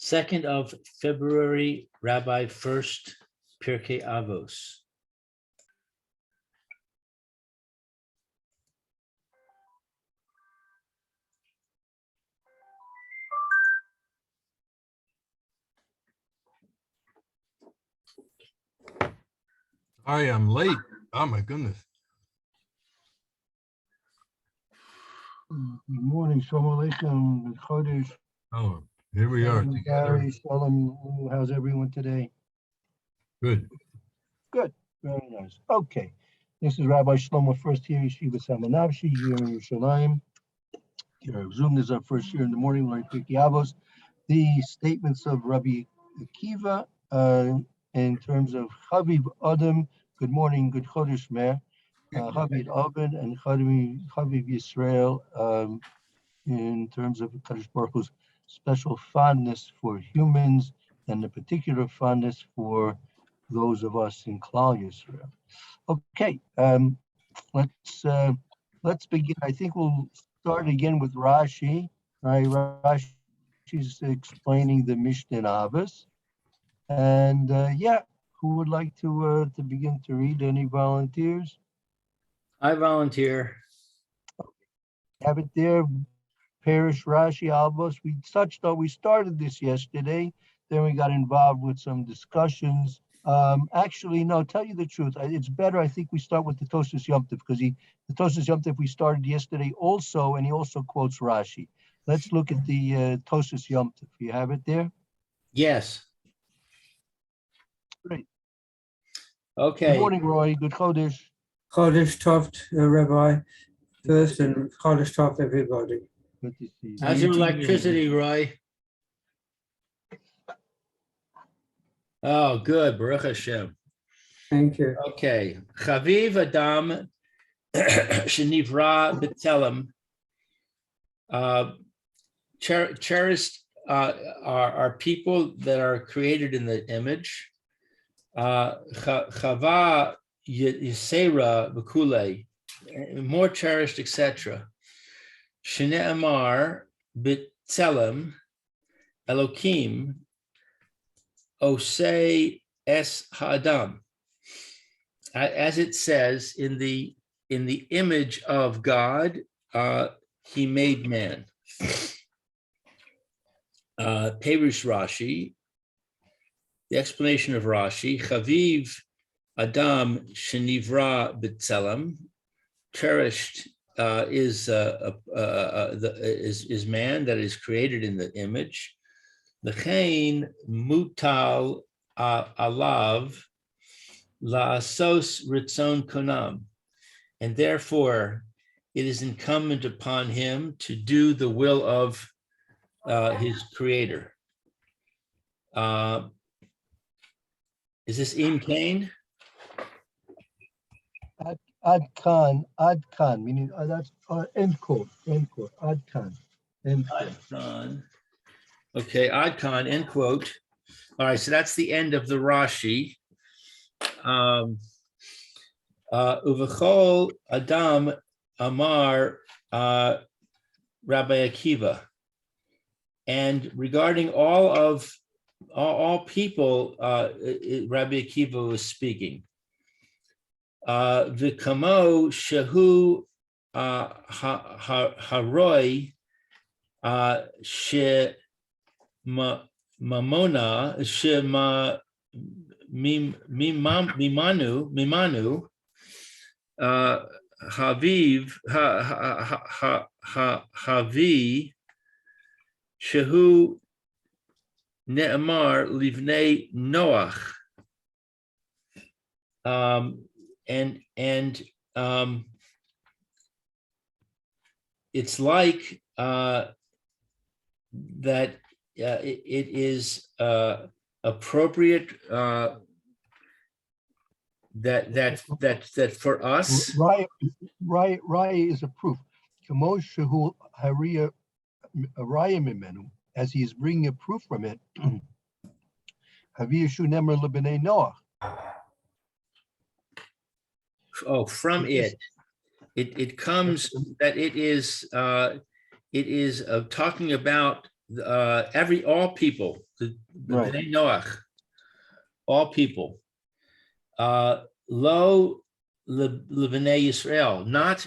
2nd of February, Rabbi Furst, Pirkei Avos. Sorry, I'm late. Oh my goodness. Good morning, Shalom Aleichem, Good Chodesh. Oh, here we are Shalom, together. Gary, Shalom, how's everyone today? Good. Good, very nice. Okay, this is Rabbi Shlomo Furst here, Yeshiva Samanavshi, here in Yerushalayim. Here at Zoom, this is our first year in the morning, Lord Pirkei Avos. The statements of Rabbi Akiva in terms of Chaviv Adam, good morning, good Chodesh, Meir. Chaviv Abed and Chaviv Yisrael in terms of Kadosh Baruch Hu's special fondness for humans and a particular fondness for those of us in Klal Yisrael. Okay, let's begin. I think we'll start again with Rashi. Right, Rashi's explaining the Mishna Avos, and yeah, who would like to begin to read? Any volunteers? I volunteer. Have it there. Parish Rashi Albos. We started this yesterday. Then we got involved with some discussions. Actually, no, tell you the truth. It's better, I think, we start with the Tosas Yom Tov, because the Tosas Yom Tov we started yesterday also, and he also quotes Rashi. Let's look at the Tosas Yom Tov. You have it there? Yes. Great. Okay. Good morning, Roy. Good Chodesh. Chodesh Tov, Rabbi Furst, and Chodesh Tov, everybody. Good to see you. How's your electricity, Roy? Oh, good. Baruch Hashem. Thank you. Okay. Chaviv Adam Shenivra B'Tselem. Cherished are people that are created in the image. Chava Yisera B'Kulei, more cherished, etc. Shne'emar B'Tselem Elokim Osei Es Ha'adam, as it says, in the image of God, he made man. Perush Rashi, the explanation of Rashi: Chaviv Adam Shenivra B'Tselem, cherished is man that is created in the image. L'chein mutal alav la'asos ritzon konam, and therefore it is incumbent upon him to do the will of his creator. Is this Im Kain? Ad Khan, meaning that's end quote, ad Khan. End quote. Ad Khan. Okay, Ad Khan, end quote. All right, so that's the end of the Rashi. Uvechol Adam Amar Rabbi Akiva. And regarding all people, Rabbi Akiva was speaking. V'kamo shehu haroi she mamona she mimanu haviv havi shehu ne'amar livnei Noach. And it's like that it is appropriate that for us. Raya is a proof. As he is bringing a proof from it. Noah. Oh, from it comes that it is talking about all people, the Right. Bnei Noach, all people. Lo Bnei Yisrael, not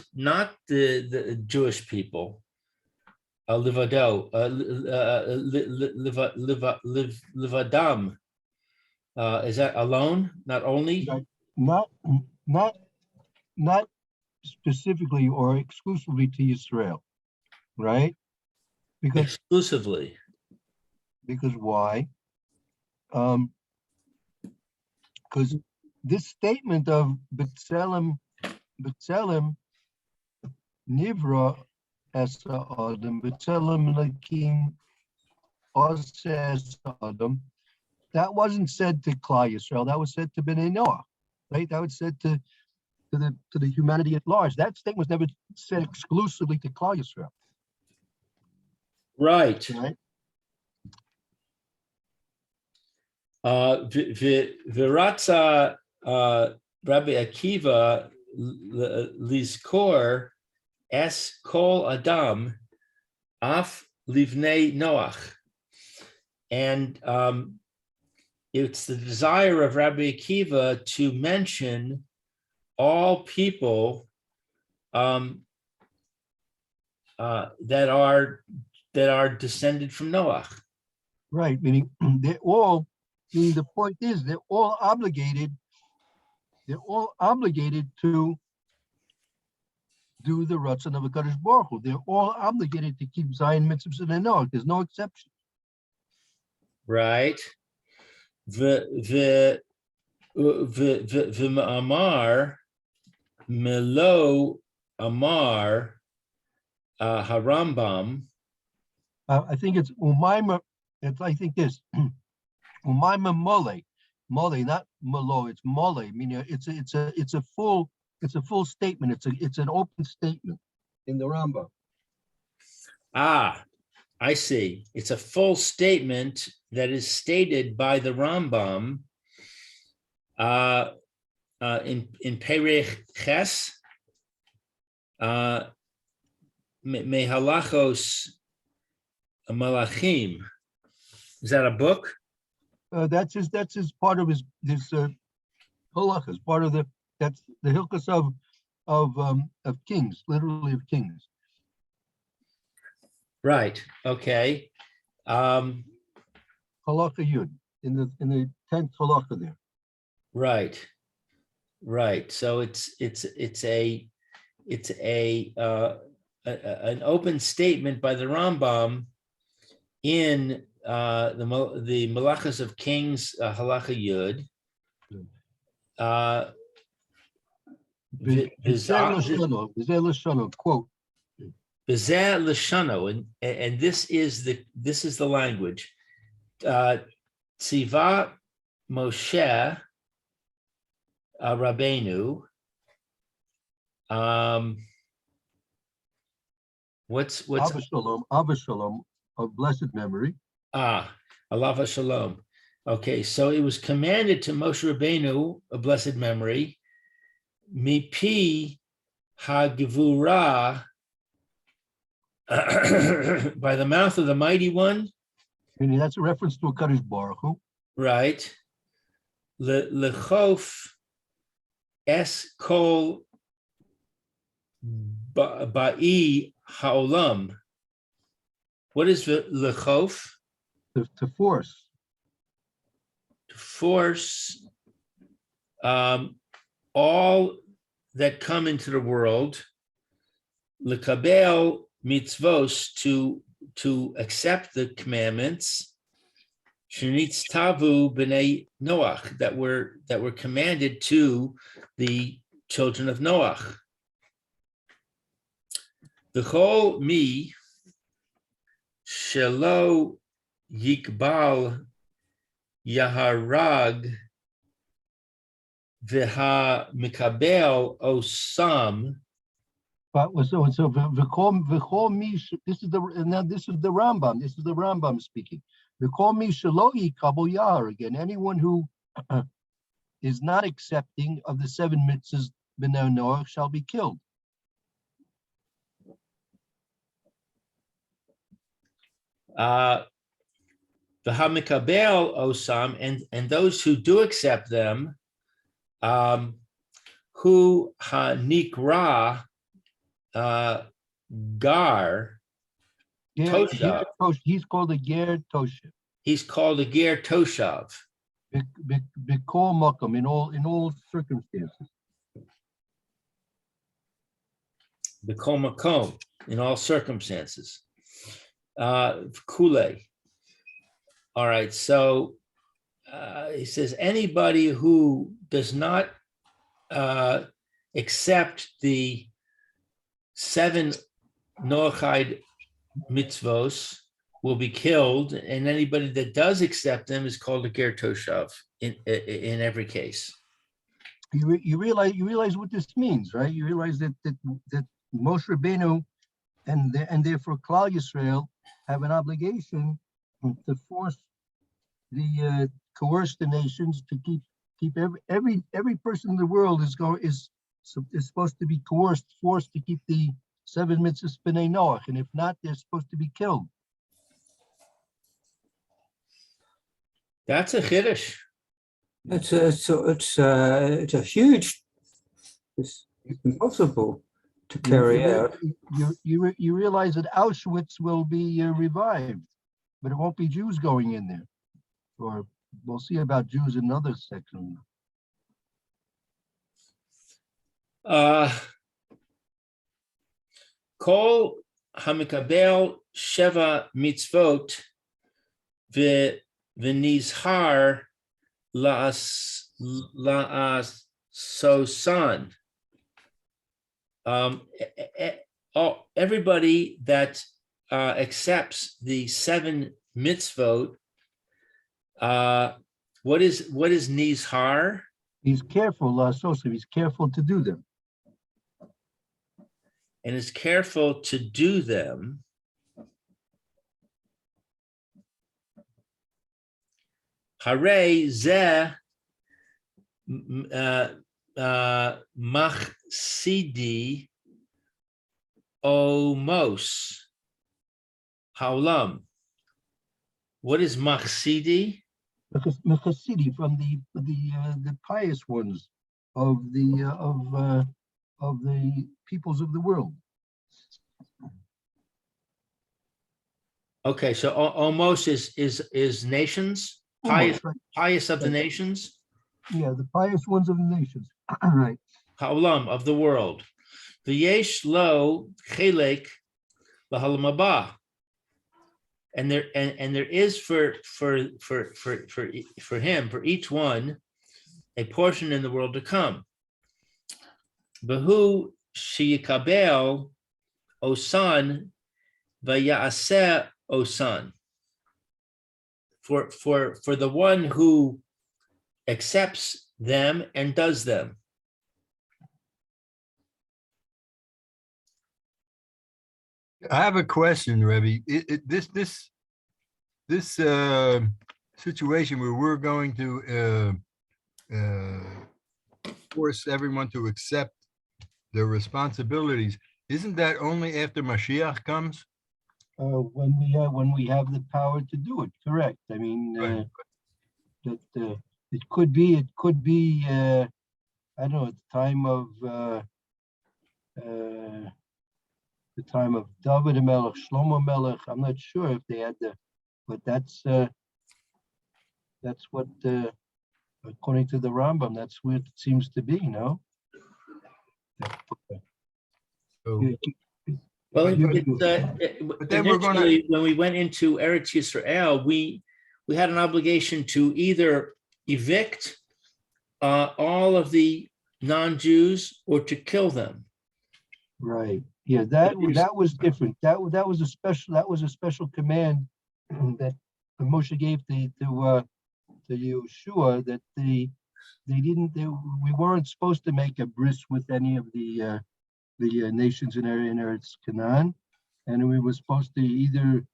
the Jewish people. Livado, livadam. Is that alone? Not only? Right. Not specifically or exclusively to Israel, right? Exclusively. Because why? Because this statement of B'Tselem Nivra as Adam, B'Tselem Lakim as Adam, that wasn't said to Klal Yisrael, that was said to Bnei Noach, right? That was said to the humanity at large. That statement was never said exclusively to Klal Yisrael. Right. Right. Viratza Rabbi Akiva Lizkor es kol Adam af livnei Noach. And it's the desire of Rabbi Akiva to mention all people that are descended from Noach. Right, meaning they're all, meaning the point is they're all obligated to do the Ratzon of HaKadosh Baruch Hu. They're all obligated to keep Zion mitzvahs and Noach. There's no exception. Right. Amar Melo Amar Harambam. I think it's Umayma. I think this Umayma Mole, not Malo. It's Mole. Meaning it's a full statement. It's an open statement in the Rambam. Ah, I see. It's a full statement that is stated by the Rambam in Perech Ches Mehalachos Malachim. Is that a book? That's his part of his halachas, part of that's the hilchos of kings, literally of kings. Right. Okay. Halacha Yud in the 10th halacha there. Right. Right. So it's an open statement by the Rambam in the Malachas of Kings halacha Yud. Quote. B'zeh l'shano, and this is the language. Tziva Moshe Rabbeinu. What's Avashalom of blessed memory. Alav Shalom. Okay, so it was commanded to Moshe Rabbeinu, a blessed memory, mipi hagvura, by the mouth of the mighty one. Meaning that's a reference to a Kadosh Baruch Hu. Right. Lechof es kol ba'i haolam. What is lechof? To force. To force all that come into the world, lekabel mitzvos, to accept the commandments, shenitz tavu b'nei Noach, that were commanded to the children of Noach. V'chol mi shelo yikbal yaharag v'ha mikabel osam. But so v'chol mi. This is the Rambam. This is the Rambam speaking. V'chol mi shelo yikabel yahar, again. Anyone who is not accepting of the 7 mitzvahs b'nei Noach shall be killed. The hamikabel osam, and those who do accept them, who hanikra gar toshav. He's called a ger toshav. He's called a ger toshav. B'kol makom, in all circumstances. B'kol makom, in all circumstances. Kule. All right, so he says anybody who does not accept the 7 Noachide mitzvos will be killed, and anybody that does accept them is called a ger toshav in every case. You realize what this means, right? You realize that Moshe Rabbeinu and therefore Klal Yisrael have an obligation to force coerce the nations to keep every person in the world is supposed to be forced to keep the 7 mitzvahs b'nei Noach, and if not, they're supposed to be killed. That's a chiddush. It's a huge. It's impossible to carry out. You realize that Auschwitz will be revived, but it won't be Jews going in there. Or we'll see about Jews in another section. Kol hamikabel sheva mitzvot v'nizhar la'asosan. Everybody that accepts the 7 mitzvot, what is nizhar? He's careful, la'asosan. He's careful to do them. And is careful to do them. Hare zeh machsidi omos haolam. What is machsidi? Mechasidi, from the pious ones of the peoples of the world. Okay, so omos is nations, pious of the nations. Yeah, the pious ones of the nations. Right. Haolam, of the world. V'yesh lo chelek l'halam haba. And there is for him, for each one, a portion in the world to come. V'hu sheyikabel osan v'ya'aseh osan. For the one who accepts them and does them. I have a question, Rebbe. This situation where we're going to force everyone to accept their responsibilities, isn't that only after Mashiach comes? When we have the power to do it, correct. I mean, Right. that it could be I don't know, at the time of David Melech, Shlomo Melech. I'm not sure if they had but that's what according to the Rambam, that's what it seems to be, no? So, Well, But then we're gonna- eventually, when we went into Eretz Yisrael, we had an obligation to either evict all of the non-Jews or to kill them. Right. Yeah, that was different. That was a special command that Moshe gave to Yeshua, that we weren't supposed to make a bris with any of the nations in Eretz Canaan, and we were supposed to either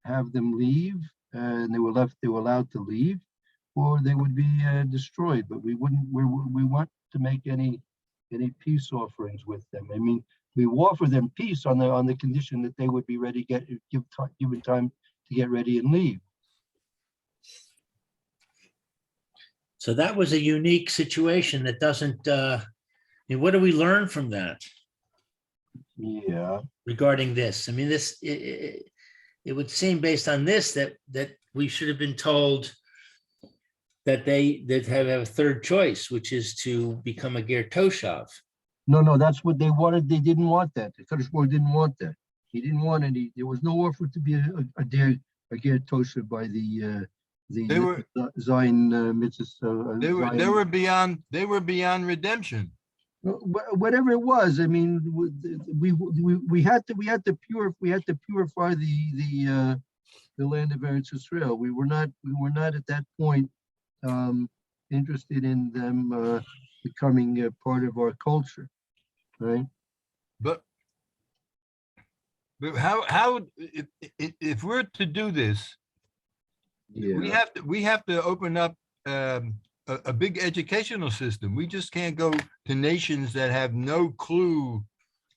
have them leave, and they were allowed to leave, or they would be destroyed. But we weren't to make any peace offerings with them. I mean, we offer them peace on the condition that they would be ready to given time to get ready and leave. So that was a unique situation that doesn't, I mean, what do we learn from that Yeah. regarding this? I mean, this, it would seem based on this that we should have been told that they have a third choice, which is to become a ger toshav. No, that's what they wanted. They didn't want that. The Kaddish Baruch didn't want that. He didn't want any. There was no offer to be a ger toshav by the They were- Zion mitzvah. They were beyond redemption. Whatever it was. I mean, we had to purify the land of Eretz Yisrael. We were not at that point interested in them becoming a part of our culture, right? But how if we're to do this, Yeah. we have to open up a big educational system. We just can't go to nations that have no clue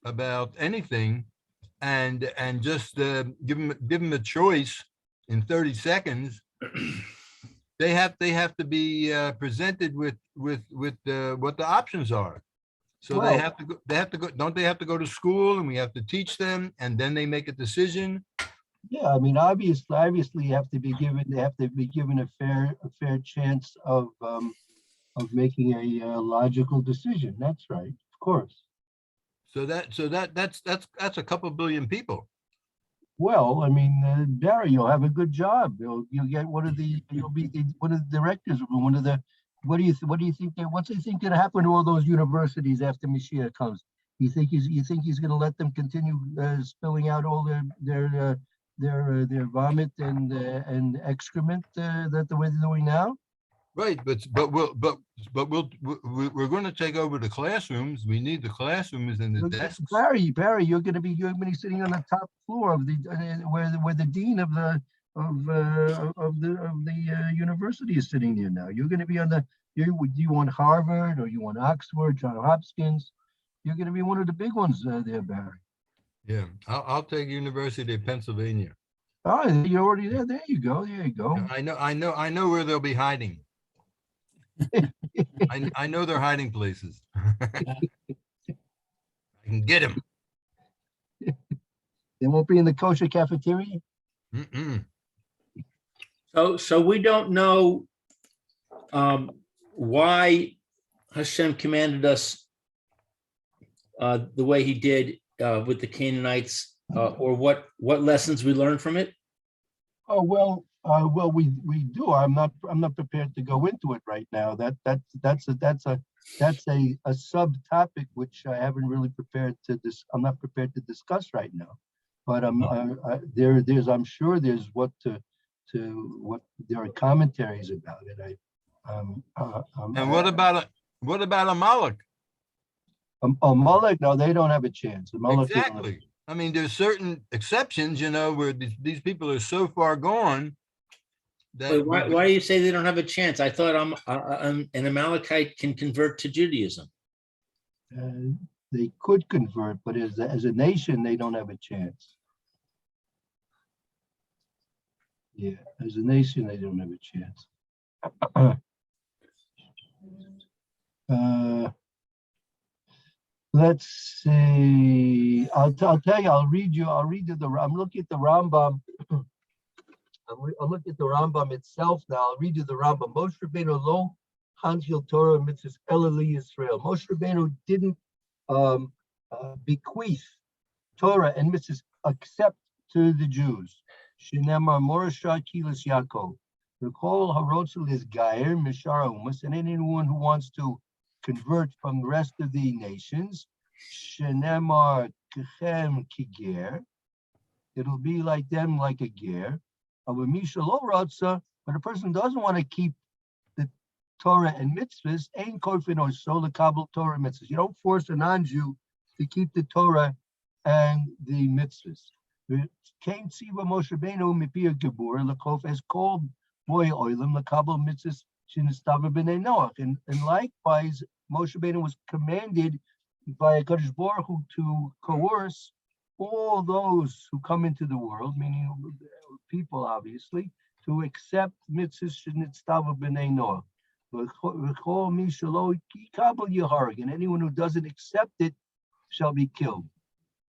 about anything and just give them a choice in 30 seconds. They have to be presented with what the options are. So Well- they have to go. Don't they have to go to school and we have to teach them and then they make a decision? Yeah, I mean, obviously, they have to be given a fair chance of making a logical decision. That's right, of course. So that's a couple billion people. Well, I mean, Barry, you'll have a good job. You'll get you'll be one of the directors of one of the. What do you think? What's he think going to happen to all those universities after Mashiach comes? You think he's going to let them continue spilling out all their vomit and excrement that the way they're doing now? Right, but we're going to take over the classrooms. We need the classrooms and the desks. Barry, you're going to be sitting on the top floor of the where the dean of the university is sitting there now. You're going to be on the. You want Harvard or you want Oxford, Johns Hopkins? You're going to be one of the big ones there, Barry. Yeah, I'll take University of Pennsylvania. Oh, you're already there. There you go. I know where they'll be hiding. I know their hiding places. I can get them. They won't be in the kosher cafeteria. Mm-mm. So we don't know why Hashem commanded us the way he did with the Canaanites, or what lessons we learned from it. Oh well, we do. I'm not prepared to go into it right now. That's a subtopic which I haven't really prepared to I'm not prepared to discuss right now. But I'm sure there's what there are commentaries about it. And what about Amalek? Amalek? No, they don't have a chance. Amalek, Exactly. I mean, there's certain exceptions, where these people are so far gone that. Wait, why do you say they don't have a chance? I thought an Amalekite can convert to Judaism. They could convert, but as a nation, they don't have a chance. Yeah, as a nation, they don't have a chance. Let's see. I'll tell you. I'll read you. I'm looking at the Rambam. I'll look at the Rambam itself now. I'll read you the Rambam. Moshe Rabbeinu lo hanchil Torah mitzvahs elali Yisrael. Moshe Rabbeinu didn't bequeath Torah and mitzvahs except to the Jews. Shenemar Morasha Kilas Yaakov. Recall Harotzel is Gair Mishara Umas, and anyone who wants to convert from the rest of the nations, Shenemar Kechem Kiger. It'll be like them, like a ger. Of a Mishalo Rotza, but a person doesn't want to keep the Torah and mitzvahs, ain't korfin or so the Kabul Torah mitzvahs. You don't force a non-Jew to keep the Torah and the mitzvahs. Came Tziva Moshe Rabbeinu Mipia Gebur Lakof as called boy oilim the Kabul mitzvahs Shinistava b'nei Noach, and likewise Moshe Rabbeinu was commanded by Hakadosh Baruch Hu to coerce all those who come into the world, meaning people, obviously, to accept mitzvahs shenitztavu b'nei Noach. V'chol mi shelo yikabel yehareg, and anyone who doesn't accept it shall be killed.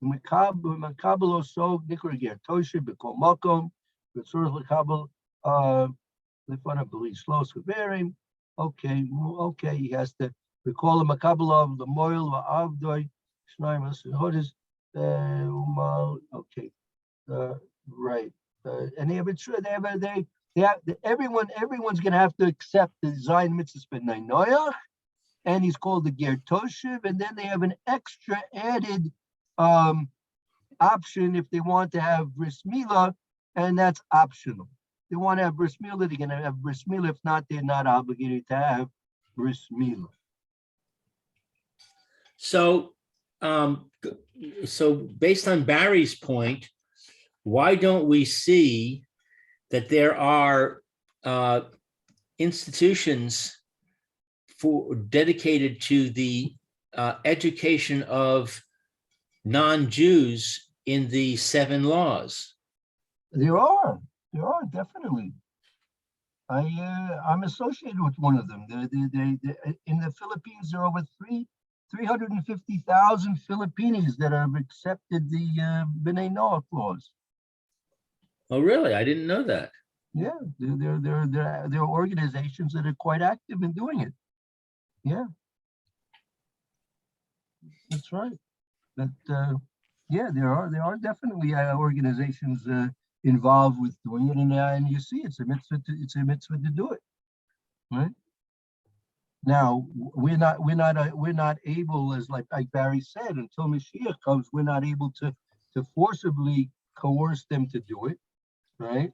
Makabel also nikra gertoshe b'kol makom v'tzorich l'kabel lefanav b'li shlos v'verim. Okay, he has to recall a makabel of the moil v'avdoi shnayim v'shodis okay, right. And they have it. Everyone's going to have to accept the Zion mitzvahs b'nei Noach, and he's called the Ger Toshiv, and then they have an extra added option if they want to have bris milah, and that's optional. They want to have bris milah, they're going to have bris milah. If not, they're not obligated to have bris milah. So, so based on Barry's point, why don't we see that there are institutions dedicated to the education of non-Jews in the 7 laws? There are definitely. I'm associated with one of them. In the Philippines, there are over 350,000 Filipinos that have accepted the B'nai Noach laws. Oh, really? I didn't know that. Yeah, there are organizations that are quite active in doing it. Yeah, that's right. But yeah, there are definitely organizations involved with doing it, and you see, it's a mitzvah to do it, right? Now we're not able, as like Barry said, until Mashiach comes, we're not able to forcibly coerce them to do it, right?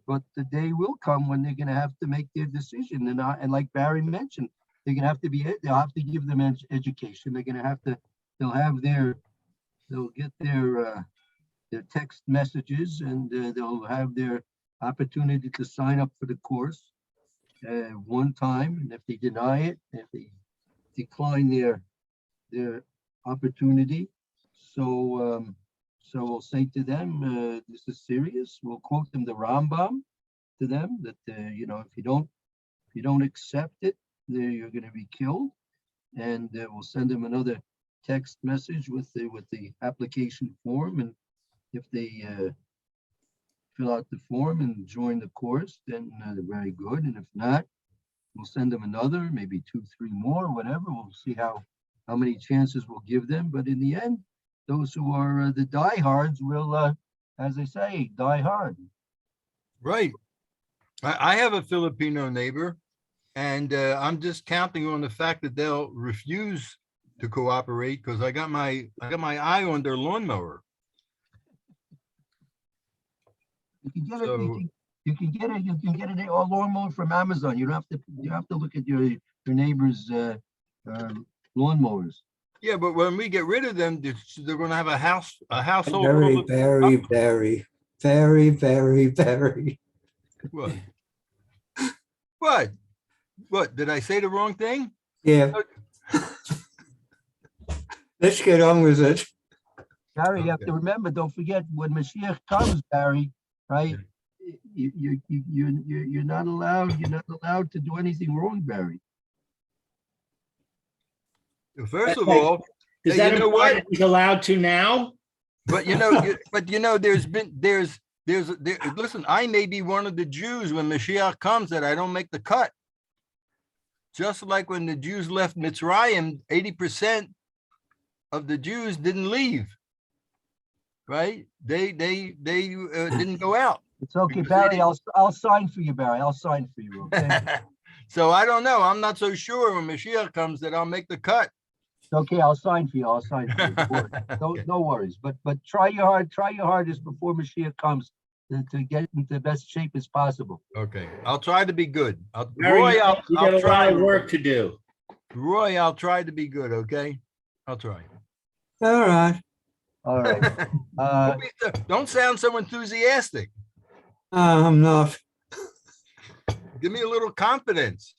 But the day will come when they're going to have to make their decision, and like Barry mentioned, they're going to have to they'll have to give them education. They're going to have to, they'll get their text messages, and they'll have their opportunity to sign up for the course one time, and if they deny it, if they decline their opportunity, so we'll say to them, this is serious. We'll quote them the Rambam to them that if you don't accept it, you're going to be killed, and we'll send them another text message with the application form, and if they fill out the form and join the course, then they're very good, and if not, we'll send them another, maybe 2, 3 more, whatever. We'll see how many chances we'll give them, but in the end, those who are the diehards will, as they say, die hard. Right. I have a Filipino neighbor, and I'm just counting on the fact that they'll refuse to cooperate because I got my eye on their lawnmower. You can get it. You can get it all lawnmower from Amazon. You don't have to look at your neighbor's lawnmowers. Yeah, but when we get rid of them, they're going to have a household. Very. What? What? Did I say the wrong thing? Yeah. Let's get on with it. Barry, you have to remember. Don't forget when Mashiach comes, Barry. Right? You're not allowed. You're not allowed to do anything wrong, Barry. First of all, does that know what he's allowed to now? But listen, I may be one of the Jews when Mashiach comes that I don't make the cut. Just like when the Jews left Mitzrayim, 80% of the Jews didn't leave. Right? They didn't go out. It's okay, Barry. I'll sign for you, Barry. I'll sign for you. Okay. So I don't know. I'm not so sure when Mashiach comes that I'll make the cut. Okay, I'll sign for you. I'll sign for you. No worries. But try your hardest before Mashiach comes to get into the best shape as possible. Okay, I'll try to be good. Roy, I'll got a lot of work to do. Roy, I'll try to be good. Okay, I'll try. All right. All right. Don't sound so enthusiastic. I'm not. Give me a little confidence.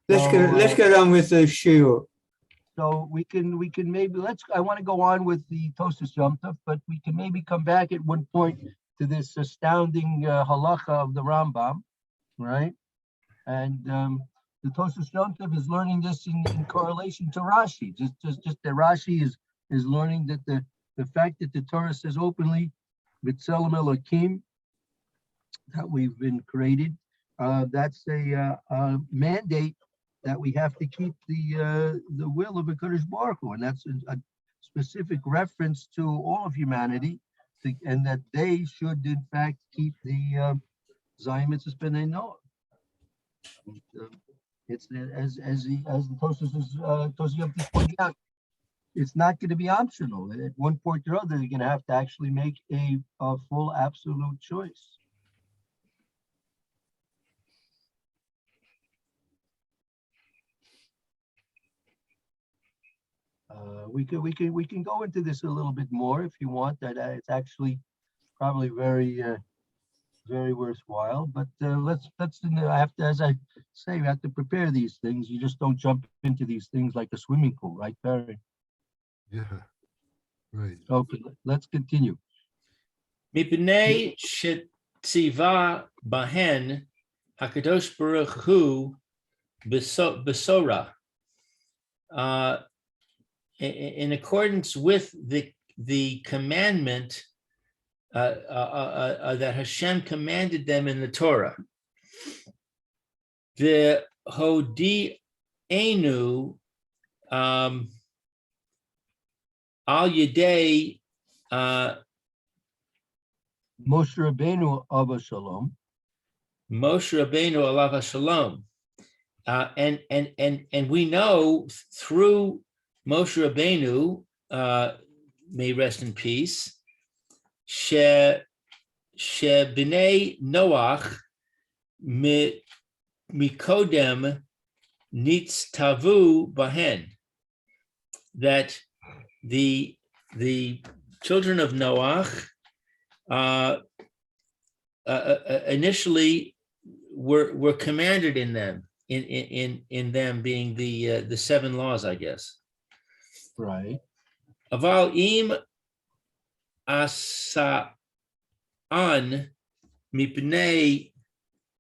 Let's get on with the shiur. So we can maybe I want to go on with the Tosas Yom Tov, but we can maybe come back at one point to this astounding halacha of the Rambam, right? And the Tosas Yom Tov is learning this in correlation to Rashi. Just that Rashi is learning that the fact that the Torah says openly, B'Tselem Elokim, that we've been created, that's a mandate that we have to keep the will of HaKadosh Baruch Hu, and that's a specific reference to all of humanity, and that they should in fact keep the Zion Mitzvahs B'nai Noah. It's as the Tosas Yom Tov pointed out, it's not going to be optional. At one point or other, they're going to have to actually make a full absolute choice. We can go into this a little bit more if you want. That it's actually probably very very worthwhile. But let's I have to, as I say, we have to prepare these things. You just don't jump into these things like a swimming pool, right, Barry? Yeah, right. Okay, let's continue. Mipnei shetziva bahen hakadosh baruch hu besora. In accordance with the commandment that Hashem commanded them in the Torah, the hodi enu al yedei Moshe Rabbeinu Abba Shalom. Moshe Rabbeinu alav shalom, and we know through Moshe Rabbeinu, may rest in peace, she b'nei Noach mikodem nitztavu bahen, that the children of Noach initially were commanded in them, in them being the 7 laws, I guess. Right. Aval im asa'an mipnei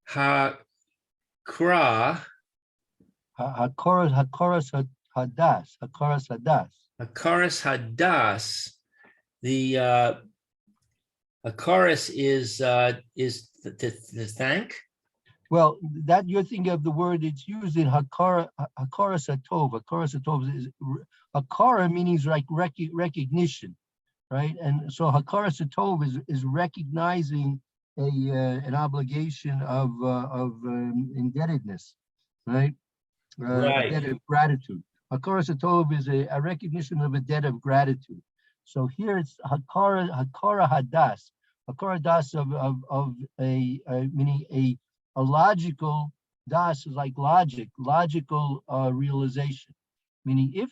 hakra Hakaras hadas. hakaras hadas. The hakaras is to thank. Well, that you're thinking of the word it's used in hakaras hatov. Hakaras hatov is hakara, meaning like recognition, right? And so hakaras hatov is recognizing an obligation of indebtedness, right? Right. A debt of gratitude. Hakaras hatov is a recognition of a debt of gratitude. So here it's hakara hadas. Hakara das of a meaning a logical das is like logical realization, meaning if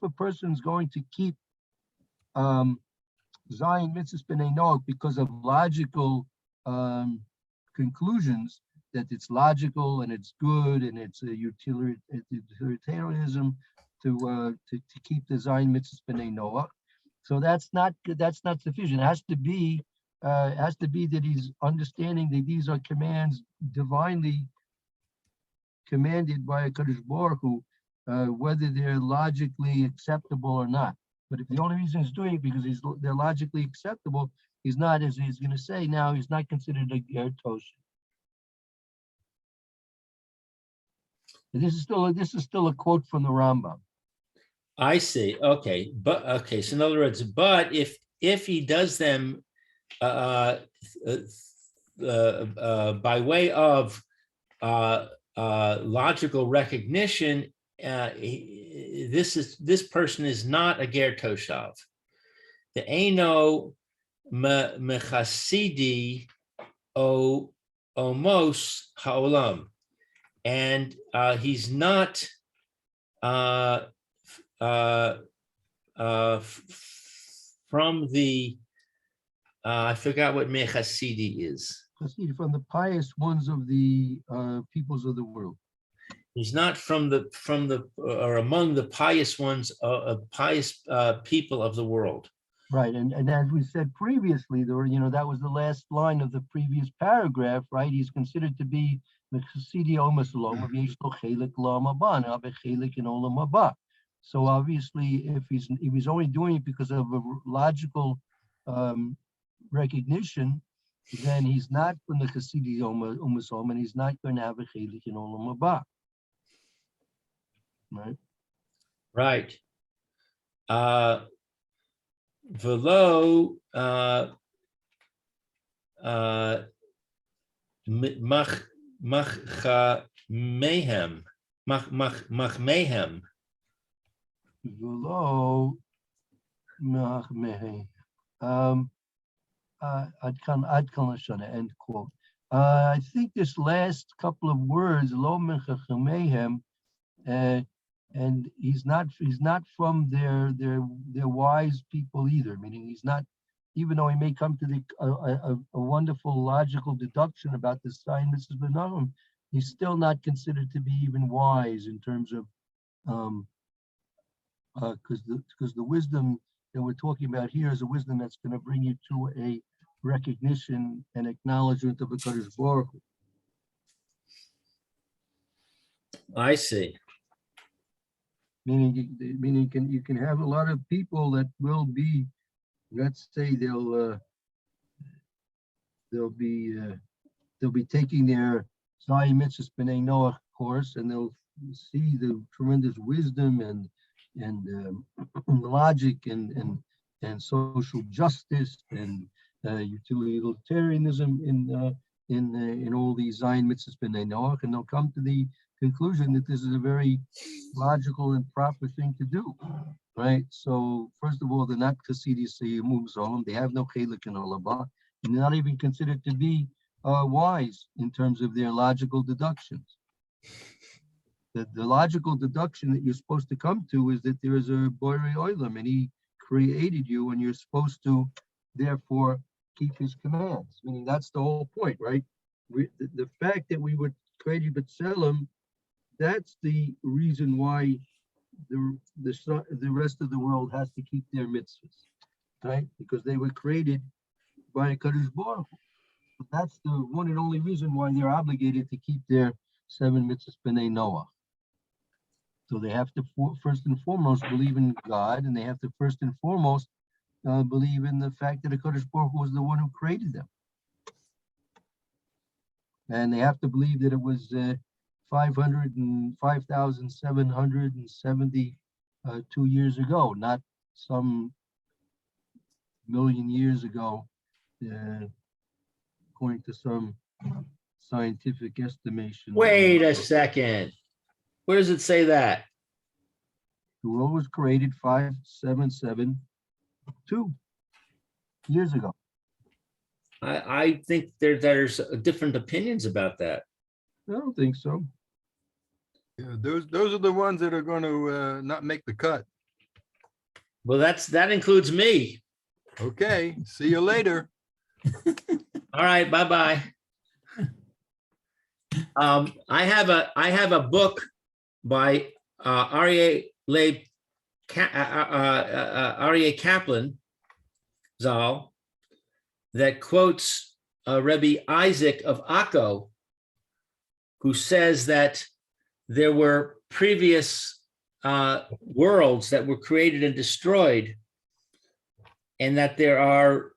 a person's going to keep Zion Mitzvahs B'nai Noach because of logical conclusions, that it's logical and it's good and it's a utilitarianism to keep the Zion Mitzvahs B'nai Noach. So that's not sufficient. It has to be that he's understanding that these are commands divinely commanded by HaKadosh Baruch Hu, whether they're logically acceptable or not. But if the only reason he's doing it because they're logically acceptable, he's not, as he's going to say now, he's not considered a ger tosha. This is still a quote from the Rambam. I see. Okay, but okay. So in other words, but if he does them by way of logical recognition, this person is not a ger toshav. The eino mechasidi o omos haolam, and he's not from the I forgot what mechasidi is. From the pious ones of the peoples of the world. He's not from the or among the pious ones, pious people of the world. Right, and as we said previously, there were, that was the last line of the previous paragraph, right? He's considered to be Mechasidi Omas Lom of Yesh Lo Chelik Lo Haba, Now Bechelik in Olam Haba. So obviously, if he's only doing it because of a logical recognition, then he's not from the Chasidi Omas Lom, and he's not going to have a Chelik in Olam Haba. Right. Right. Velo mach mayhem V'lo mach mehem. Ad kan lashana, end quote. I think this last couple of words, lo mehem, and he's not from their wise people either. Meaning he's not, even though he may come to a wonderful logical deduction about the sign Mrs. Benahum, he's still not considered to be even wise in terms of because the wisdom that we're talking about here is a wisdom that's going to bring you to a recognition and acknowledgement of a Kadosh Baruch Hu. I see. Meaning you can have a lot of people that will be, let's say they'll be taking their Zayim Mitzvahs B'nai Noach course, and they'll see the tremendous wisdom and logic and social justice and utilitarianism in all these Zayim Mitzvahs B'nai Noach, and they'll come to the conclusion that this is a very logical and proper thing to do, right? So first of all, they're not Chasidis Yemum Zolim. They have no Chelik in Olam Haba, and they're not even considered to be wise in terms of their logical deductions. The logical deduction that you're supposed to come to is that there is a Borei Olam, and he created you, and you're supposed to therefore keep his commands. Meaning that's the whole point, right? The fact that we were created B'Tselem, that's the reason why the rest of the world has to keep their mitzvahs, right? Because they were created by a Kadosh Baruch Hu. That's the one and only reason why they're obligated to keep their 7 mitzvahs B'nai Noach. So they have to first and foremost believe in God, and they have to first and foremost believe in the fact that a Kadosh Baruch Hu was the one who created them. And they have to believe that it was 505,772 years ago, not some million years ago, according to some scientific estimation. Wait a second. Where does it say that? The world was created 5,772 years ago. I think there's different opinions about that. I don't think so. Yeah, those are the ones that are going to not make the cut. Well, that includes me. Okay, see you later. All right, bye-bye. I have a book by Aryeh Kaplan Zal that quotes Rebbe Isaac of Akko, who says that there were previous worlds that were created and destroyed, and that there are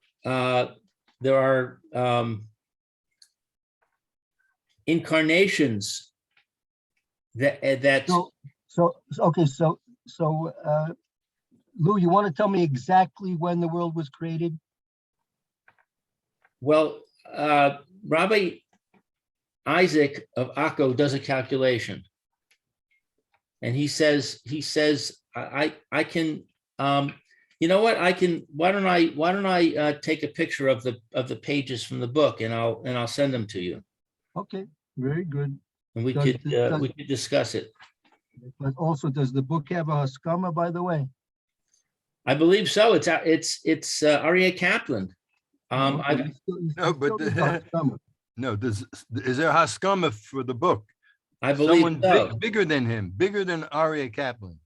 incarnations that. So Lou, you want to tell me exactly when the world was created? Well, Rabbi Isaac of Akko does a calculation, and he says I can you know what, why don't I take a picture of the pages from the book, and I'll send them to you. Okay, very good. And we could discuss it. But also, does the book have a haskama, by the way? I believe so. It's Aryeh Kaplan. No, but is there haskama for the book? I believe Someone so. bigger than him, bigger than Aryeh Kaplan.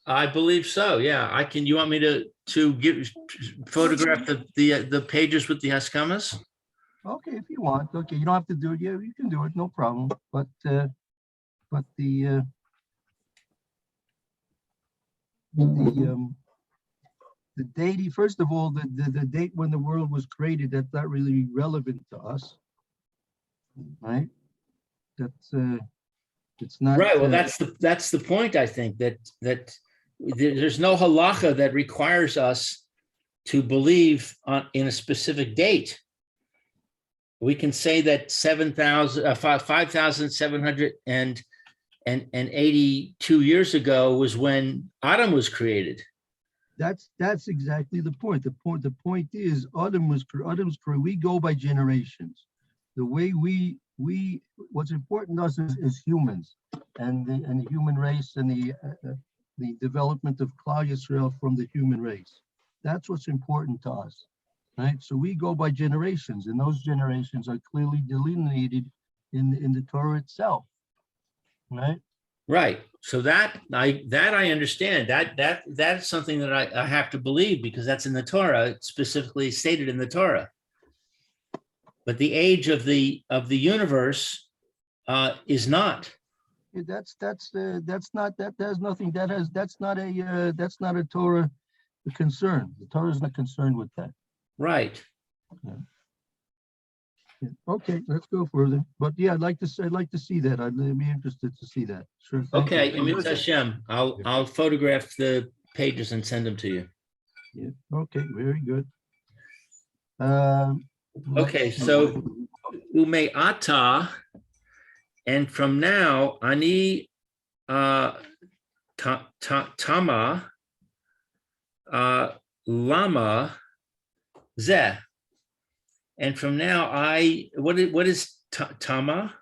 I believe so. Yeah, I can. You want me to give photograph the pages with the Haskamas? Okay, if you want. Okay, you don't have to do it. Yeah, you can do it. No problem. But the the date, first of all, the date when the world was created, that's not really relevant to us, right? That's it's not Right. Well, that's the point. I think that there's no halacha that requires us to believe in a specific date. We can say that 5,782 years ago was when Adam was created. that's exactly the point. The point is Adam's created. We go by generations. The way we what's important to us is humans and the human race and the development of Klal Yisrael from the human race. That's what's important to us, right? So we go by generations, and those generations are clearly delineated in the Torah itself, right? Right. So that I understand. That's something that I have to believe because that's in the Torah. It's specifically stated in the Torah. But the age of the universe is not. Yeah, that's not that has nothing that's not a Torah concern. The Torah is not concerned with that. Right. Yeah. Yeah. Okay, let's go further. But yeah, I'd like to see that. I'd be interested to see that. Sure. Thank Okay. you. Emit Hashem. I'll photograph the pages and send them to you. Yeah. Okay. Very good. Okay. let's see. So ume ata, and from now ani tama lama zeh. And from now, what is tama?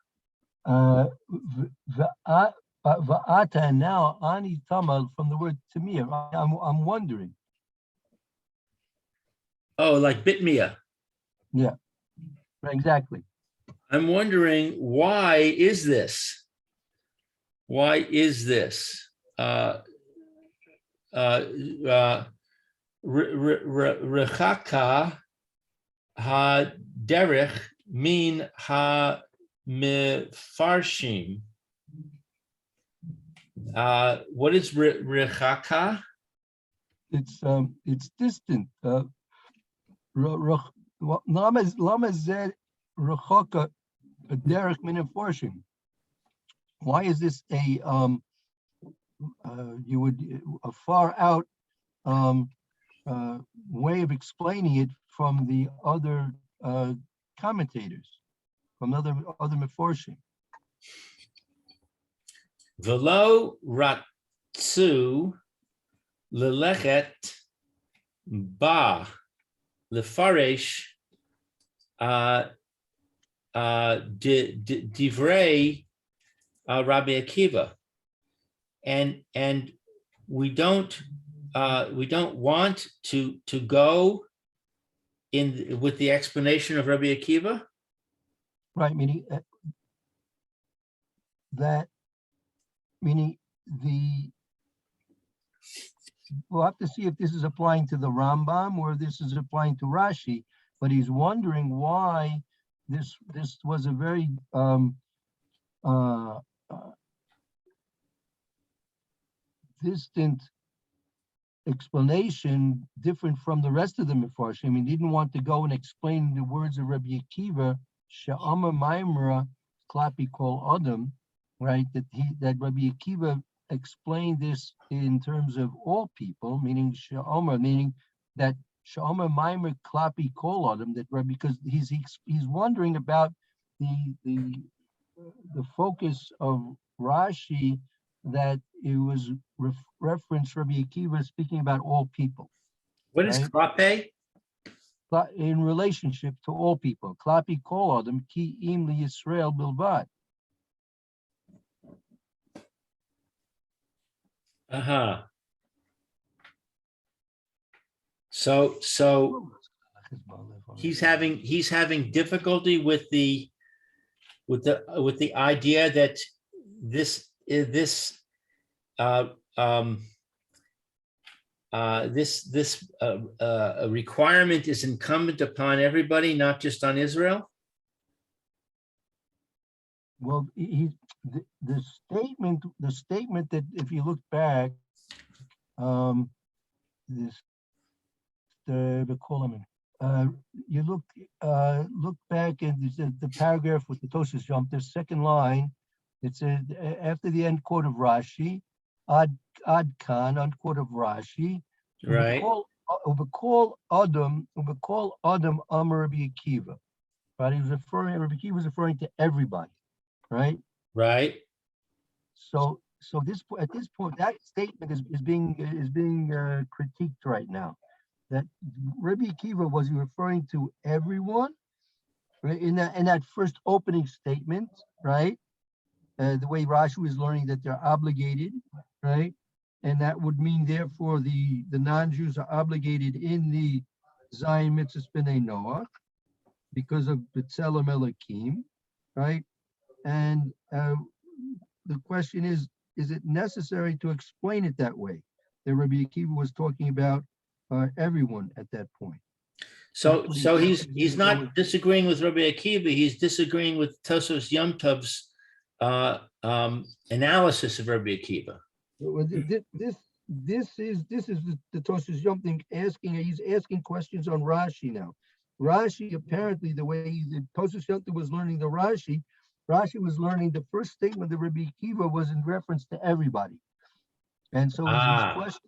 Va'ata, and now ani tama from the word tamir. I'm wondering. Oh, like bitmia. Yeah. Exactly. I'm wondering, why is this? Why is this? Rechaka ha derech min ha mefarshim. What is rechaka? It's distant. Lama zed rechaka derech min mefarshim. Why is this a far out way of explaining it from the other commentators, from other meforshim? Velo ratzu lelechet ba lefaresh divrei Rabbi Akiva, and we don't want to go in with the explanation of Rabbi Akiva. Right, meaning we'll have to see if this is applying to the Rambam or this is applying to Rashi, but he's wondering why this was a very distant explanation, different from the rest of the Mefarshim. I mean, he didn't want to go and explain the words of Rabbi Akiva, She'amar Maimra Klapi Kol Adam, right? That Rabbi Akiva explained this in terms of all people, meaning She'amar, meaning that She'amar Maimra Klapi Kol Adam, that Rabbi, because he's wondering about the focus of Rashi, that it was reference Rabbi Akiva speaking about all people. What is klape? In relationship to all people. Klapi kol adam ki im li Yisrael bilvad. So he's having difficulty with the with the idea that this requirement is incumbent upon everybody, not just on Israel? Well, the statement that if you look back, you look back and the paragraph with the Tosfos jump, the second line, it said after the end quote of Rashi, ad kan, unquote of Rashi, Right. Ubekol Adam Amar Rabbi Akiva. Right, Rabbi Akiva was referring to everybody, right? Right. So at this point, that statement is being critiqued right now. That Rabbi Akiva was referring to everyone, right? In that first opening statement, right? The way Rashi was learning that they're obligated, right? And that would mean therefore the non-Jews are obligated in the Zion Mitzvah B'nai Noach because of B'Tselem Elokim, right? And the question is it necessary to explain it that way? That Rabbi Akiva was talking about everyone at that point. So he's not disagreeing with Rabbi Akiva. He's disagreeing with Tosfos Yom Tov's analysis of Rabbi Akiva. This is the Tosfos Yom thing asking. He's asking questions on Rashi now. Rashi, apparently, the way the Tosfos Yom was learning the Rashi was learning the first statement of Rabbi Akiva was in reference to everybody, and so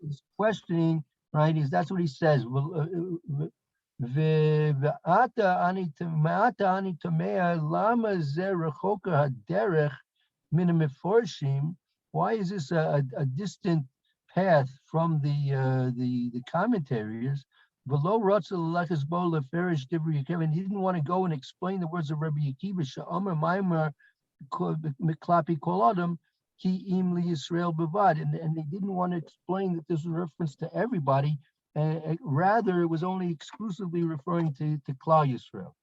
he's questioning. Right? That's what he says. Why is this a distant path from the commentaries? Below and he didn't want to go and explain the words of Rabbi Akiva. And they didn't want to explain that this was a reference to everybody. Rather, it was only exclusively referring to Klal Yisrael.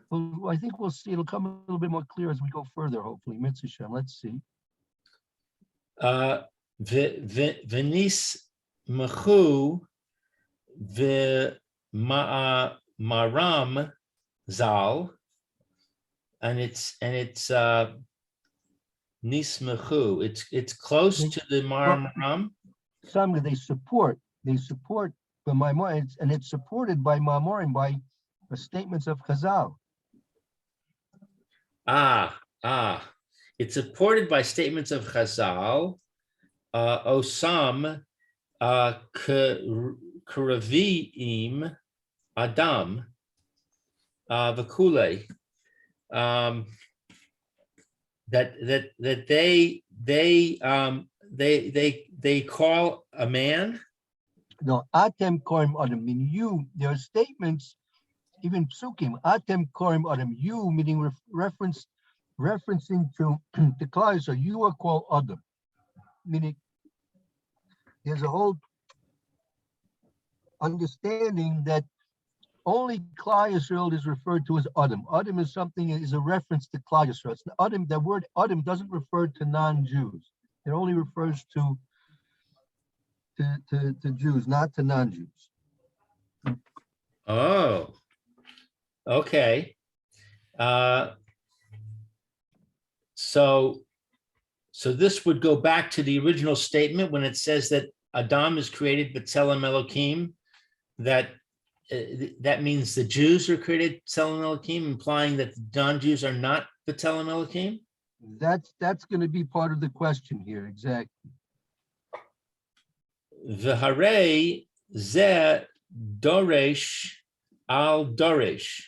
Well, I think we'll see. It'll come a little bit more clear as we go further, hopefully. Mitzvah Shem. Let's see. V'nis mechu v'maram zal, and it's nismechu. It's close to the maram. Some they support the Maimon, and it's supported by Mamorim, by statements of Chazal. It's supported by statements of Chazal. Osam Karaviim Adam Vakule. That they call a man. No, Atem Korim Adam, meaning you. There are statements, even psukim. Atem Korim Adam, you, meaning referencing to the Klal. So you are called Adam, meaning there's a whole understanding that only Klal Yisrael is referred to as Adam. Adam is a reference to Klal Yisrael. Adam, the word Adam doesn't refer to non-Jews. It only refers to Jews, not to non-Jews. Oh, okay. So this would go back to the original statement when it says that Adam is created B'Tselem Elokim, that means the Jews are created B'Tselem Elokim, implying that the non-Jews are not B'Tselem Elokim? That's going to be part of the question here, exactly. V'harei zeh doresh al doresh.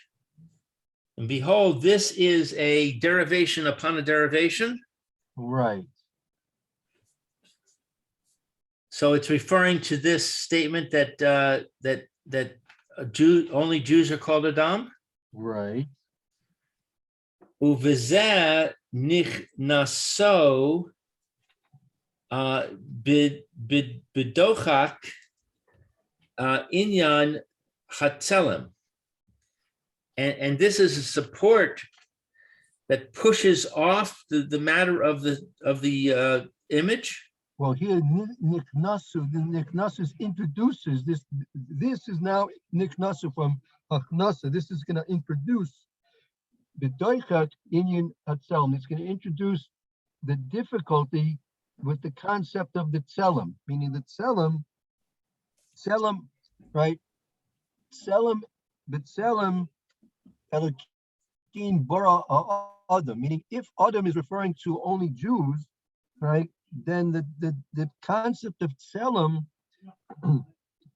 And behold, this is a derivation upon a derivation. Right. So it's referring to this statement that only Jews are called Adam. Right. Uvezeh nichnaso bidochak inyan hatzelem. And this is a support that pushes off the matter of the image? Well, here Niknasu, the Niknasu introduces this. This is now Niknasu from Haknasa. This is going to introduce the Doichat Inyan Hatzelem. It's going to introduce the difficulty with the concept of the Tselem, meaning the Tselem, right? Tselem, the Tselem, Elokim bara Adam, meaning if Adam is referring to only Jews, right? Then the concept of Tselem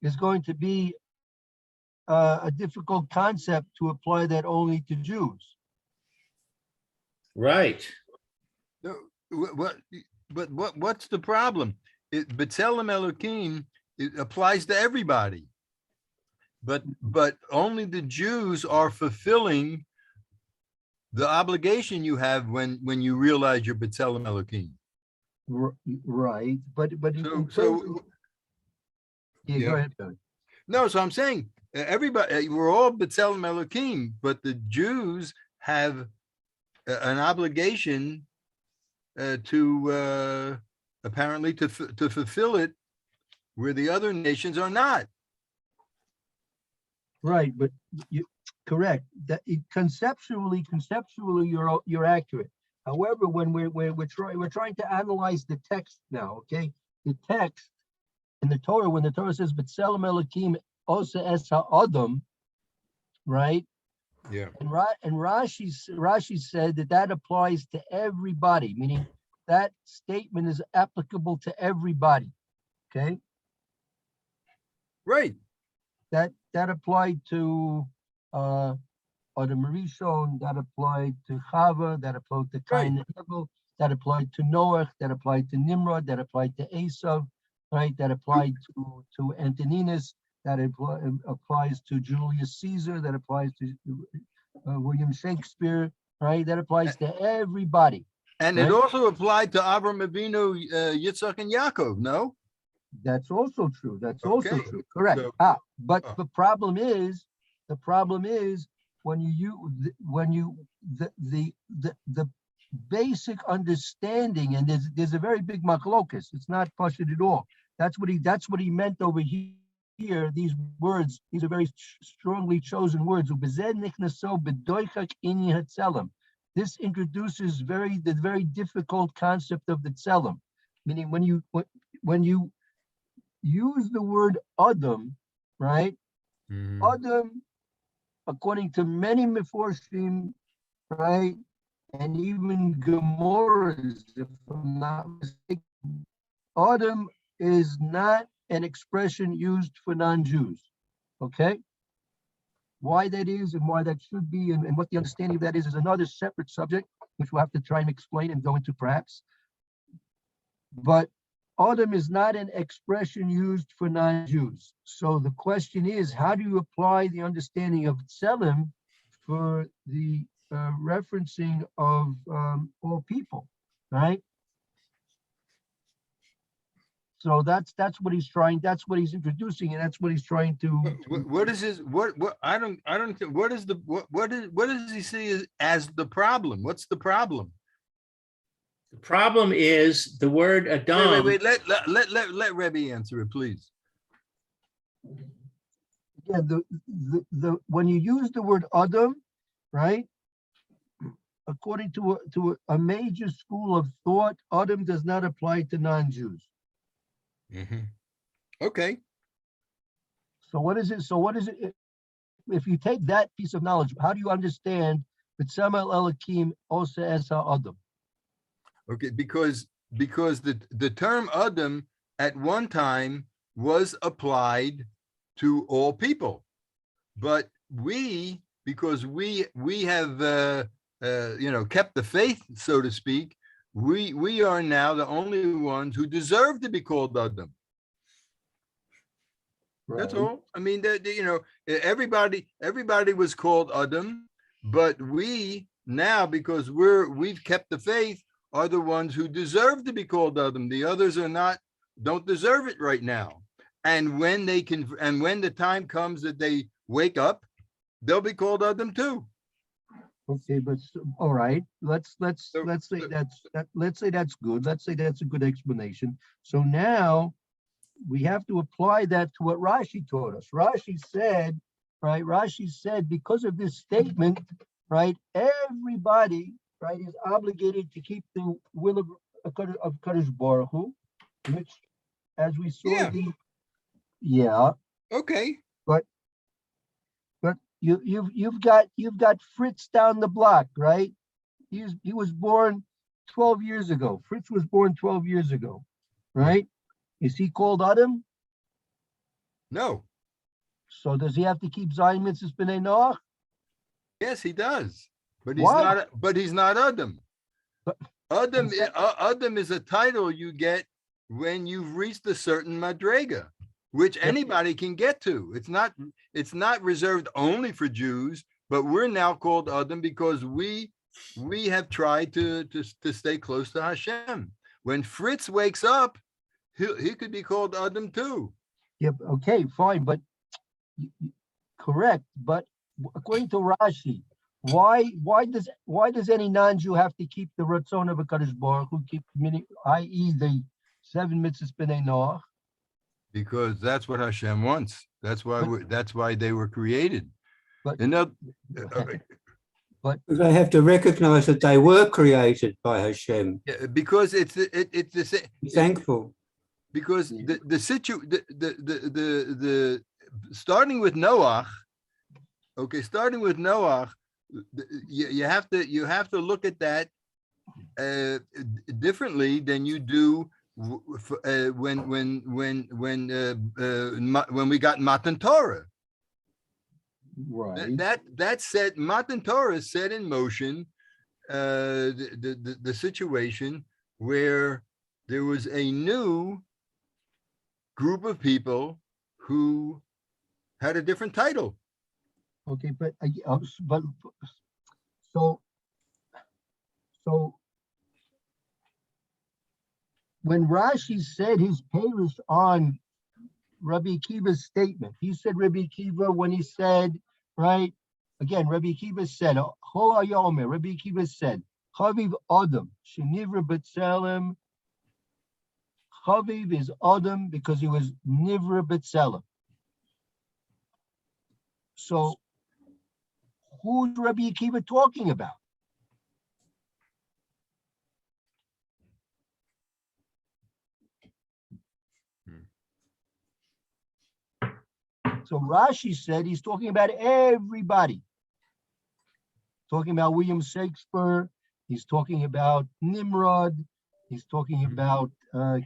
is going to be a difficult concept to apply that only to Jews. Right. No, what's the problem? B'Tselem Elokim, it applies to everybody. But only the Jews are fulfilling the obligation you have when you realize you're B'Tselem Elokim. Right, but yeah, yeah. go ahead, Billy. No, so I'm saying everybody, we're all B'Tselem Elokim, but the Jews have an obligation to apparently to fulfill it, where the other nations are not. Right, but you correct that conceptually you're accurate. However, when we're trying to analyze the text now, okay, the text in the Torah, when the Torah says "B'Tselem Elokim Osa Es HaAdam," right? Yeah. And Rashi said that applies to everybody, meaning that statement is applicable to everybody. Okay. Right. That applied to Adam Rishon, that applied to Chava, that applied to Cain and Abel, that applied to Noach, that applied to Nimrod, that applied to Esav, right? That applied to Antoninus, that applies to Julius Caesar, that applies to William Shakespeare, right? That applies to everybody. And right? it also applied to Avram Avinu, Yitzhak, and Yaakov, no? That's also true. That's also Okay. true. Correct. So- But the problem is when the basic understanding, and there's a very big machlokus. It's not pashut at all. That's what he meant over here. These words, these are very strongly chosen words. This introduces the very difficult concept of the tselem, meaning when you use the word Adam, right? Mhm. Adam, according to many Meforshim, right, and even Gemorahs, if I'm not mistaken, Adam is not an expression used for non-Jews, okay? Why that is and why that should be and what the understanding of that is another separate subject, which we'll have to try and explain and go into perhaps. But Adam is not an expression used for non-Jews. So the question is, how do you apply the understanding of Tselem for the referencing of all people, right? So that's what he's trying. That's what he's introducing, and that's what he's trying to. What is his what I don't what is the what does he see as the problem? What's the problem? The problem is the word Adam. Wait. Let Rebbe answer it, please. Yeah, the when you use the word Adam, right? According to a major school of thought, Adam does not apply to non-Jews. Okay. So what is it? If you take that piece of knowledge, how do you understand B'Tselem Elokim Osa Es HaAdam? Okay, because the term Adam at one time was applied to all people, but because we have kept the faith, so to speak, we are now the only ones who deserve to be called Adam. Right. That's all. I mean, everybody was called Adam, but we now, because we've kept the faith, are the ones who deserve to be called Adam. The others don't deserve it right now. And when the time comes that they wake up, they'll be called Adam too. Okay, but all right, let's So- say let's say that's good. Let's say that's a good explanation. So now we have to apply that to what Rashi taught us. Rashi said, right? Rashi said because of this statement, right? Everybody, right, is obligated to keep the will of Kadosh Baruch Hu, which, as we saw, Yeah. yeah. Okay. But you've got Fritz down the block, right? He was born 12 years ago. Fritz was born 12 years ago, right? Is he called Adam? No. So does he have to keep Zion Mitzvahs B'nai Noach? Yes, he does. But Why? he's not Adam. But- Adam, What's that? Adam is a title you get when you've reached a certain madrega, which anybody can get to. It's not reserved only for Jews, but we're now called Adam because we have tried to stay close to Hashem. When Fritz wakes up, he could be called Adam too. Yeah, okay, fine, but correct. But according to Rashi, why does any non-Jew have to keep the Ratzon of a Kadosh Baruch Hu, keep i.e. the 7 mitzvahs B'nai Noach? Because that's what Hashem wants. That's why they were created. But They have to recognize that they were created by Hashem. because it's the same. Be thankful. Because the starting with Noach, okay, starting with Noach, you have to look at that differently than you do when we got Matan Torah. right. That set Matan Torah set in motion the situation where there was a new group of people who had a different title. Okay, but so when Rashi said his payers on Rabbi Akiva's statement, he said Rabbi Akiva when he said, right, again, Rabbi Akiva said, Ho Hayomer, Rabbi Akiva said, Chaviv Adam, Shenivra B'Tselem. Chaviv is Adam because he was Nivra B'Tselem. So who's Rabbi Akiva talking about? So Rashi said he's talking about everybody. Talking about William Shakespeare. He's talking about Nimrod. He's talking about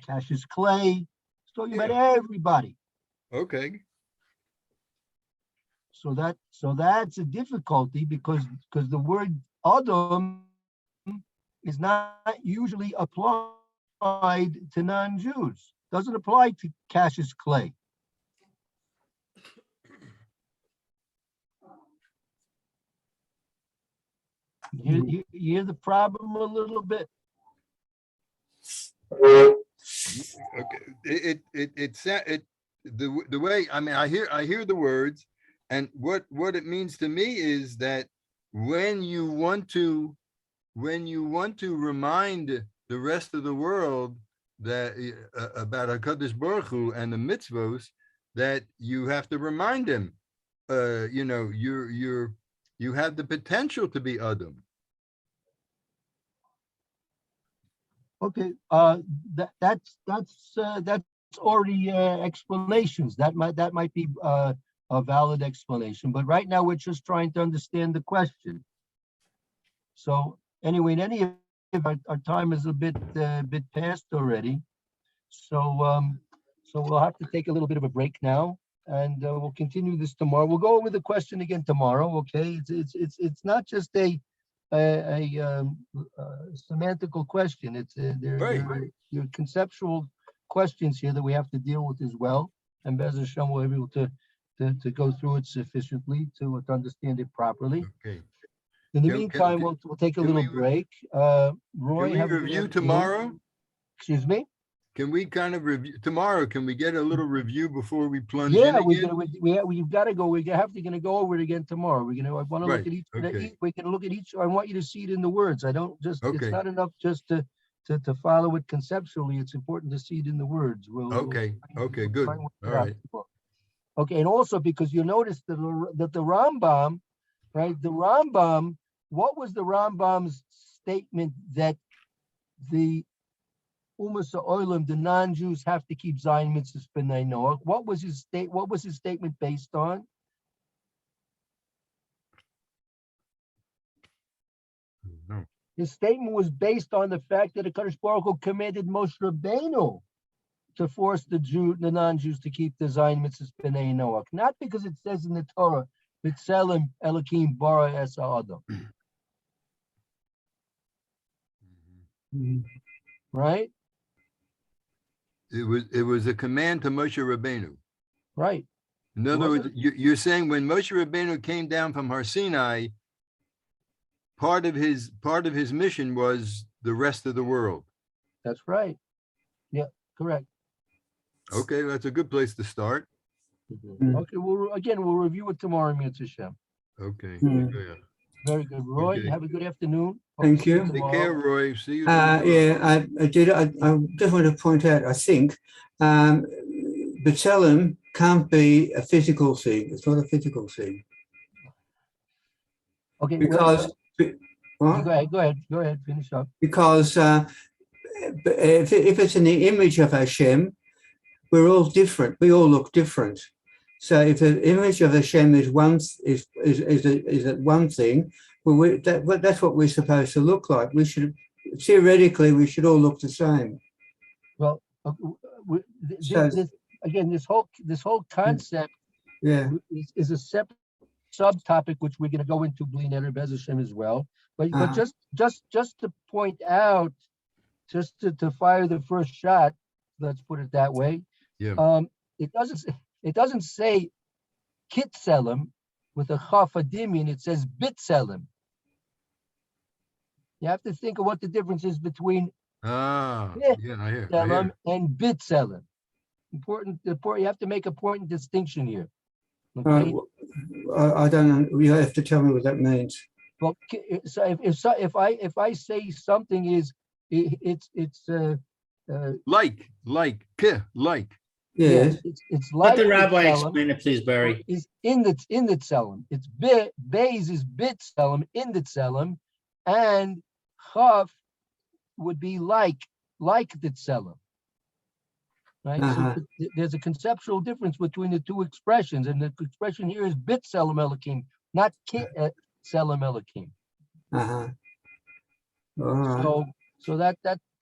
Cassius Clay. He's talking about everybody. Okay. So that's a difficulty because the word Adam is not usually applied to non-Jews. Doesn't apply to Cassius Clay. You hear the problem a little bit? Okay. The way, I mean, I hear the words, and what it means to me is that when you want to remind the rest of the world that about HaKadosh Baruch Hu and the mitzvos, that you have to remind them, you have the potential to be Adam. Okay, that's already explanations. That might be a valid explanation. But right now we're just trying to understand the question. So anyway, in any event, our time is a bit past already. So we'll have to take a little bit of a break now, and we'll continue this tomorrow. We'll go over the question again tomorrow. Okay, it's not just a semantical question. It's there are conceptual questions here that we have to deal with as well. And Bez Hashem will be able to go through it sufficiently to understand it properly. Okay. In the meantime, we'll take a little break. Roy, can we review tomorrow? Excuse me? can we kind of review tomorrow? Can we get a little review before we plunge in Yeah, again? we've got to go. Gonna go over it again tomorrow. I want to look Right, at each. okay. We can look at each. I want you to see it in the words. I don't just. It's Okay. not enough just to follow it conceptually. It's important to see it in the words. Okay, okay, good. try and work it All out. right. Okay, and also because you notice that the Rambam, right? The Rambam. What was the Rambam's statement that the Umas Oilim, the non-Jews, have to keep Zion mitzvahs b'nai Noach? What was his statement based on? No. His statement was based on the fact that HaKadosh Baruch Hu commanded Moshe Rabbeinu to force the non-Jews to keep the Zion mitzvahs b'nai Noach, not because it says in the Torah, "B'tselem Elokim bara es ha'adam," right? It was a command to Moshe Rabbeinu. Right. In other Was words, you're saying when Moshe Rabbeinu came down from Har Sinai, part of his mission was the rest of the world. That's right. Yeah, correct. Okay, that's a good place to start. Okay, we'll review it tomorrow, Mitzvah Shem. Okay. Mm. Yeah. Very good. Roy, Okay. have a good afternoon. Hope Thank to see you. Take tomorrow. care, Roy. See you. Yeah, I did. I just want to point out, I think, B'Tselem can't be a physical thing. It's not a physical thing. Okay, Because, what? go ahead, finish up. Because if it's in the image of Hashem, we're all different. We all look different. So if the image of Hashem is one one thing, well, that's what we're supposed to look like. We should theoretically we should all look the same. Well, this whole concept Yeah. is a separate subtopic which we're going to go into Bli Neder Bez Hashem as well. But just to point out, just to fire the first shot, let's put it that way. Yeah. It doesn't say Kitselem with a Chaf Adimian. It says Bitselem. You have to think of what the difference is between Yeah, I hear. Selem and Bitselem. Important. You have to make a important distinction here. Okay. I don't know. You have to tell me what that means. Well, so if I say something is it's like. Yes. it's like Let the rabbi Bitselem, explain it, please, Barry. is in the Tselem. It's Beis is Bitselem in the Tselem, and Chaf would be like the Tselem. Right. Uh-huh. So there's a conceptual difference between the two expressions, and the expression here is Bitselem Elokim, not Tselem Elokim. Uh-huh. All right. So that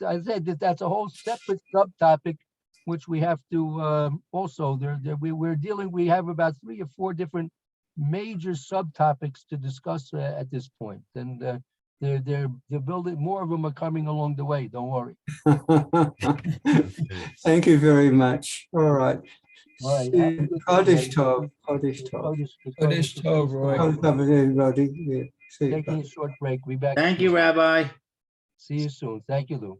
I said that's a whole separate subtopic, which we have to also we have about 3 or 4 different major subtopics to discuss at this point, and they're building more of them are coming along the way. Don't worry. Thank you very much. All right. All right. Kodesh Tov. Kodesh Tov, Roy. Everybody. Yeah. See you. Taking a short break. Be back. Thank you, soon. Rabbi. See you soon. Thank you, Lou.